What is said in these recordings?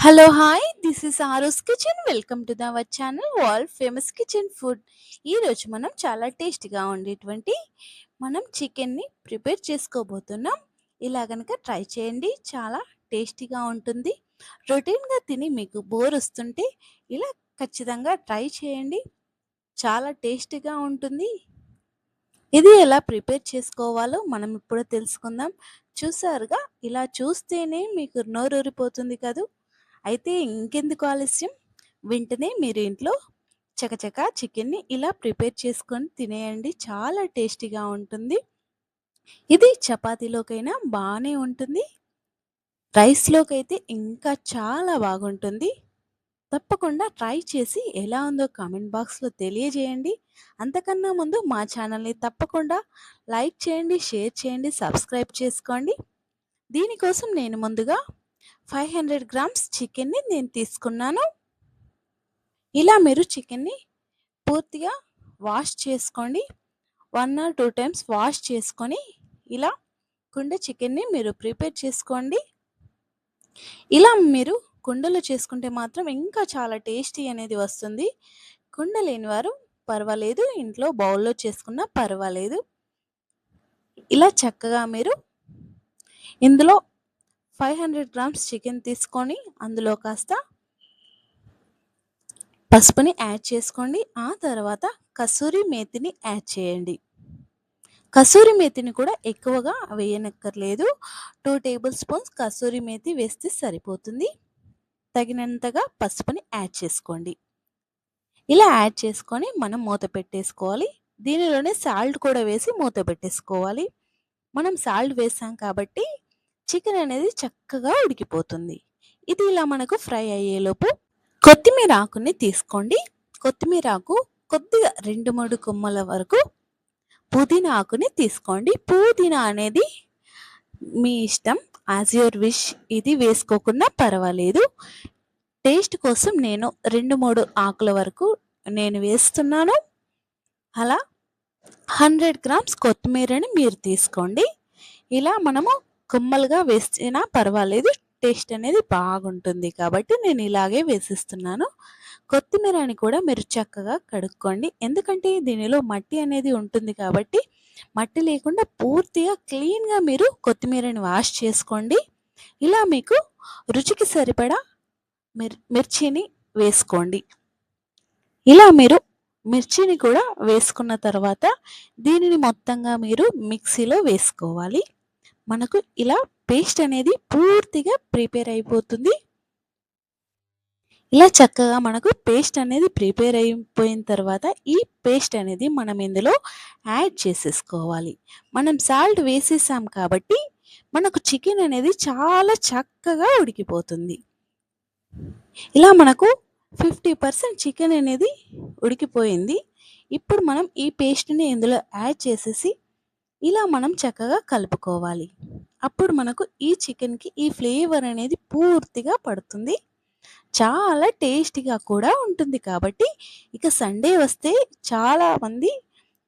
Hello hi this is Aorus kitchen welcome to our channel world famous kitchen food. ఈరోజు మనం చాలా టేస్టీగా ఉండేటువంటి చికెన్ని ప్రిపేర్ చేసుకోబోతున్నాం. ఇలా కనుక ట్రై చేయండి, చాలా టేస్టీగా ఉంటుంది. రొటీన్గా తిని మీకు బోర్ వస్తుంటే ఇలా ఖచ్చితంగా ట్రై చేయండి, చాలా టేస్టీగా ఉంటుంది. ఇది ఎలా ప్రిపేర్ చేసుకోవాలో మనం ఇప్పుడు తెలుసుకుందాం. చూసారుగా, ఇలా చూస్తేనే మీకు నోరూరిపోతుంది కదూ. అయితే ఇంకెందుకు ఆలస్యం, వెంటనే మీరు ఇంట్లో చకచకా చికెన్ని ఇలా ప్రిపేర్ చేసుకొని తినేయండి, చాలా టేస్టీగా ఉంటుంది. ఇది చపాతీలోకైనా బాగానే ఉంటుంది, రైస్లోకైతే ఇంకా చాలా బాగుంటుంది. తప్పకుండా ట్రై చేసి ఎలా ఉందో కామెంట్ బాక్స్లో తెలియజేయండి. అంతకన్నా ముందు మా ఛానల్ని తప్పకుండా లైక్ చేయండి, షేర్ చేయండి, సబ్స్క్రైబ్ చేసుకోండి. దీనికోసం నేను ముందుగా 500 గ్రామ్స్ చికెన్ని నేను తీసుకున్నాను. ఇలా మీరు చికెన్ని పూర్తిగా వాష్ చేసుకోండి. 1 or 2 టైమ్స్ వాష్ చేసుకొని ఇలా కుండ చికెన్ని మీరు ప్రిపేర్ చేసుకోండి. ఇలా మీరు కుండలో చేసుకుంటే మాత్రం ఇంకా చాలా టేస్టీ అనేది వస్తుంది. కుండ లేని వారు పర్వాలేదు, ఇంట్లో బౌల్లో చేసుకున్నా పర్వాలేదు. ఇలా చక్కగా మీరు ఇందులో 500 గ్రామ్స్ చికెన్ తీసుకొని అందులో కాస్త పసుపుని యాడ్ చేసుకోండి. ఆ తర్వాత కసూరి మేతిని యాడ్ చేయండి. కసూరి మేతిని కూడా ఎక్కువగా వేయనక్కర్లేదు. 2 టేబుల్ స్పూన్స్ కసూరి మేతి వేస్తే సరిపోతుంది. తగినంతగా పసుపుని యాడ్ చేసుకోండి. ఇలా యాడ్ చేసుకొని మనం మూత పెట్టేసుకోవాలి. దీనిలోనే సాల్ట్ కూడా వేసి మూత పెట్టేసుకోవాలి. మనం సాల్ట్ వేసాం కాబట్టి చికెన్ అనేది చక్కగా ఉడికిపోతుంది. ఇది ఇలా మనకు ఫ్రై అయ్యేలోపు కొత్తిమీర ఆకుని తీసుకోండి. కొత్తిమీర ఆకు కొద్దిగా 2-3 కొమ్మల వరకు పుదీనా ఆకుని తీసుకోండి. పుదీనా అనేది మీ ఇష్టం, యాజ్ యువర్ విష్. ఇది వేసుకోకుండా పర్వాలేదు. టేస్ట్ కోసం నేను 2-3 ఆకుల వరకు నేను వేస్తున్నాను. అలా 100 గ్రామ్స్ కొత్తిమీరని మీరు తీసుకోండి. ఇలా మనము కొమ్మలుగా వేసినా పర్వాలేదు, టేస్ట్ అనేది బాగుంటుంది కాబట్టి నేను ఇలాగే వేసిస్తున్నాను. కొత్తిమీరని కూడా మీరు చక్కగా కడుక్కోండి, ఎందుకంటే దీనిలో మట్టి అనేది ఉంటుంది కాబట్టి మట్టి లేకుండా పూర్తిగా క్లీన్గా మీరు కొత్తిమీరని వాష్ చేసుకోండి. ఇలా మీకు రుచికి సరిపడా మిర్చిని వేసుకోండి. ఇలా మీరు మిర్చిని కూడా వేసుకున్న తర్వాత దీనిని మొత్తంగా మీరు మిక్సీలో వేసుకోవాలి. మనకు ఇలా పేస్ట్ అనేది పూర్తిగా ప్రిపేర్ అయిపోతుంది. ఇలా చక్కగా మనకు పేస్ట్ అనేది ప్రిపేర్ అయిపోయిన తర్వాత ఈ పేస్ట్ అనేది మనం ఇందులో యాడ్ చేసేసుకోవాలి. మనం సాల్ట్ వేసేసాం కాబట్టి మనకు చికెన్ అనేది చాలా చక్కగా ఉడికిపోతుంది. ఇలా మనకు 50% చికెన్ అనేది ఉడికిపోయింది. ఇప్పుడు మనం ఈ పేస్ట్ని ఇందులో యాడ్ చేసేసి ఇలా మనం చక్కగా కలుపుకోవాలి. అప్పుడు మనకు ఈ చికెన్కి ఈ ఫ్లేవర్ అనేది పూర్తిగా పడుతుంది, చాలా టేస్టీగా కూడా ఉంటుంది. కాబట్టి ఇక సండే వస్తే చాలామంది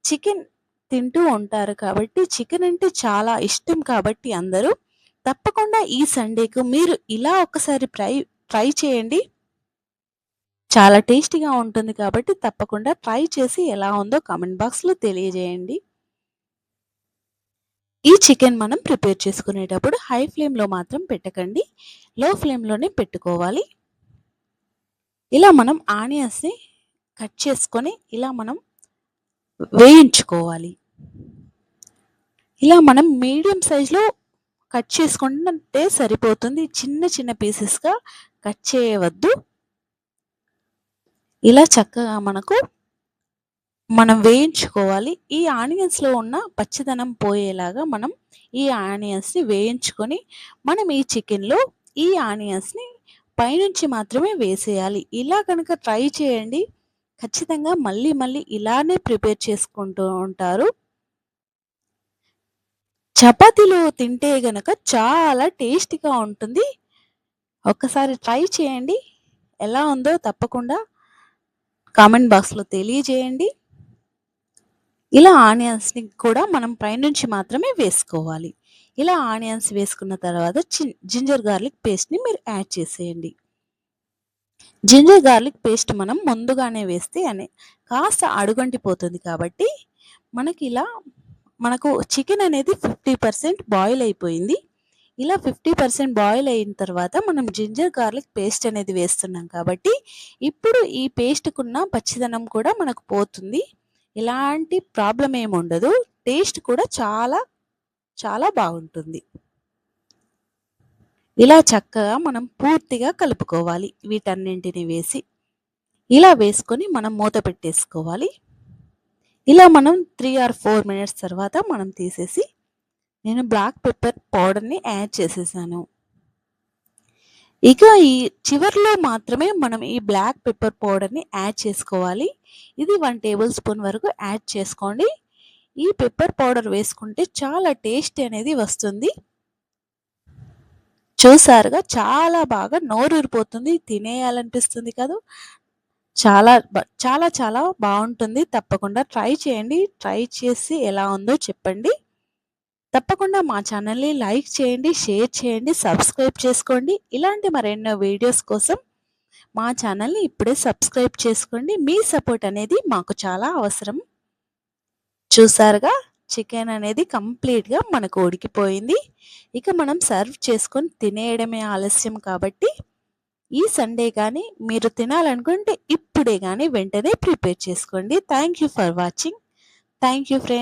చికెన్ తింటూ ఉంటారు కాబట్టి చికెన్ అంటే చాలా ఇష్టం కాబట్టి అందరూ తప్పకుండా ఈ సండేకు మీరు ఇలా ఒకసారి ట్రై చేయండి. చాలా టేస్టీగా ఉంటుంది కాబట్టి తప్పకుండా ట్రై చేసి ఎలా ఉందో కామెంట్ బాక్స్లో తెలియజేయండి. ఈ చికెన్ మనం ప్రిపేర్ చేసుకునేటప్పుడు హై ఫ్లేమ్లో మాత్రం పెట్టకండి, లో ఫ్లేమ్లోనే పెట్టుకోవాలి. ఇలా మనం ఆనియన్స్ని కట్ చేసుకొని ఇలా మనం వేయించుకోవాలి. ఇలా మనం మీడియం సైజులో కట్ చేసుకుంటే సరిపోతుంది, చిన్న చిన్న పీసెస్గా కట్ చేయవద్దు. ఇలా చక్కగా మనం వేయించుకోవాలి. ఈ ఆనియన్స్లో ఉన్న పచ్చిదనం పోయేలాగా మనం ఈ ఆనియన్స్ని వేయించుకొని మనం ఈ చికెన్లో ఈ ఆనియన్స్ని పైనుంచి మాత్రమే వేసేయాలి. ఇలా కనుక ట్రై చేయండి, ఖచ్చితంగా మళ్ళీ మళ్ళీ ఇలానే ప్రిపేర్ చేసుకుంటూ ఉంటారు. చపాతీలో తింటే గనక చాలా టేస్టీగా ఉంటుంది. ఒక్కసారి ట్రై చేయండి, ఎలా ఉందో తప్పకుండా కామెంట్ బాక్స్లో తెలియజేయండి. ఇలా ఆనియన్స్ని కూడా మనం పైనుంచి మాత్రమే వేసుకోవాలి. ఇలా ఆనియన్స్ వేసుకున్న తర్వాత జింజర్ గార్లిక్ పేస్ట్ని మీరు యాడ్ చేసేయండి. జింజర్ గార్లిక్ పేస్ట్ మనం ముందుగానే వేస్తే కాస్త అడుగంటిపోతుంది కాబట్టి మనకు చికెన్ అనేది 50% బాయిల్ అయిపోయింది. ఇలా 50% బాయిల్ అయిన తర్వాత మనం జింజర్ గార్లిక్ పేస్ట్ అనేది వేస్తున్నాం కాబట్టి ఇప్పుడు ఈ పేస్ట్‌కున్న పచ్చిదనం కూడా మనకు పోతుంది. ఎలాంటి ప్రాబ్లమ్ ఏమి ఉండదు. టేస్ట్ కూడా చాలా చాలా బాగుంటుంది. ఇలా చక్కగా మనం పూర్తిగా కలుపుకోవాలి వీటన్నింటిని వేసి. ఇలా వేసుకొని మనం మూత పెట్టేసుకోవాలి. ఇలా మనం 3 ఆర్ 4 మినిట్స్ తర్వాత మనం తీసేసి నేను బ్లాక్ పెప్పర్ పౌడర్‌ని యాడ్ చేసేసాను. ఇక ఈ చివర్లో మాత్రమే మనం ఈ బ్లాక్ పెప్పర్ పౌడర్‌ని యాడ్ చేసుకోవాలి. ఇది 1 టేబుల్ స్పూన్ వరకు యాడ్ చేసుకోండి. ఈ పెప్పర్ పౌడర్ వేసుకుంటే చాలా టేస్ట్ అనేది వస్తుంది. చూసారుగా చాలా బాగా నోరూరిపోతుంది. తినేయాలనిపిస్తుంది కదూ! చాలా చాలా బావుంటుంది. తప్పకుండా ట్రై చేయండి. ట్రై చేసి ఎలా ఉందో చెప్పండి. తప్పకుండా మా ఛానల్‌ని లైక్ చేయండి, షేర్ చేయండి, సబ్స్క్రైబ్ చేసుకోండి. ఇలాంటి మరెన్నో వీడియోస్ కోసం మా ఛానల్‌ని ఇప్పుడే సబ్స్క్రైబ్ చేసుకోండి. మీ సపోర్ట్ అనేది మాకు చాలా అవసరం. చూసారుగా చికెన్ అనేది కంప్లీట్‌గా మనకు ఉడికిపోయింది. ఇక మనం సర్వ్ చేసుకొని తినేయడమే ఆలస్యం కాబట్టి ఈ సండే గానీ మీరు తినాలనుకుంటే ఇప్పుడే గానీ వెంటనే ప్రిపేర్ చేసుకోండి. Thank you for watching. Thank you friends.